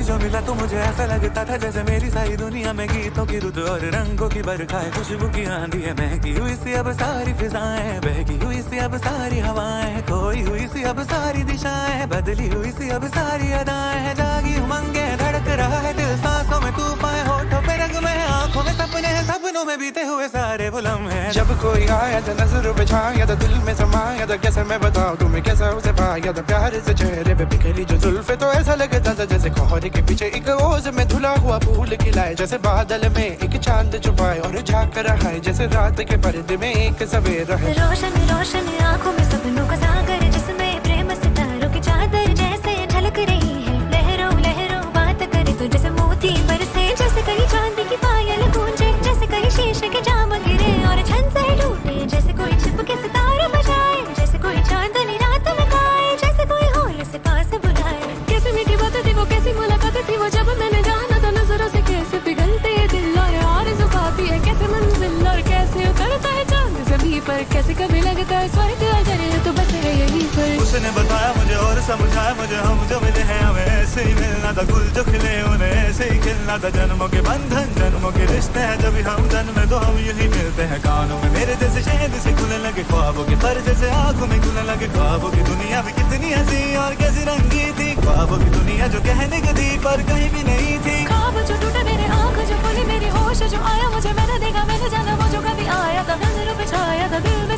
कभी जो मिला तो मुझे ऐसा लगता था जैसे मेरी सारी दुनिया में गीतों की रुत और रंगों की बरखा है, खुशबू की आंधी है, महकी हुई सी अब सारी फिजाएं, बहकी हुई सी अब सारी हवाएं, खोई हुई सी अब सारी दिशाएं, बदली हुई सी अब सारी अदाएं, जागी उमंगे धड़क रहा है दिल, सांसों में तूफान, होठों पे रंग में, आंखों में सपने हैं, सपनों में बीते हुए सारे वो लम्हे हैं। जब कोई आया था नजरों पे छाया था, दिल में समाया था, कैसे मैं बताऊं तुम्हें कैसा उसे पाया था, प्यार से चेहरे पे बिखरी जो जुल्फे, तो ऐसा लगता था जैसे कोहरे के पीछे एक ओज में धुला हुआ फूल खिलाए, जैसे बादल में एक चांद छुपाए और झांक रहा है, जैसे रात के पर्दे में एक सवेरा है। रोशन रोशन आंखों में सपनों का सागर, जिसमें प्रेम सितारों की चादर जैसे झलक रही है, लहरों लहरों बात करे तो जैसे मोती बरसे, जैसे कहीं चांदी की पायल गूंजे, जैसे कहीं शीशे के जाम गिरे और छन से टूटे, जैसे कोई छिपके सितारे बजाए, जैसे कोई चांदनी रात में गाए, जैसे कोई होर से पास बुलाए। कैसी मीठी बात थी वो, कैसी मुलाकात थी वो, जब मैंने जाना था नजरों से कैसे पिघलते हैं दिल और आरज़ू खाती है कैसे मंजिल, और कैसे उतरता है चांद ज़मीं पर, कैसे कभी लगता है स्वर्ग अगर तो बस है यहीं पर। उसने बताया मुझे और समझाया मुझे, हम जो मिले हैं हमें ऐसे ही मिलना था, गुल जो खिले उन्हें ऐसे ही खिलना था, जन्मों के बंधन जन्मों के रिश्ते हैं, जब हम जन्म में तो हम यही मिलते हैं, कानों में मेरे जैसे शहद से खुलने लगे ख्वाबों के पर, जैसे आंखों में खुलने लगे ख्वाबों की दुनिया भी कितनी हंसी और कैसी रंगी थी, ख्वाबों की दुनिया जो कहने को थी पर कहीं भी नहीं थी। ख्वाब जो टूटे मेरे आँख जो खुली मेरी होश जो आया मुझे, मैंने देखा मैंने जाना वो जो कभी आया था, नजरों पे छाया था दिल में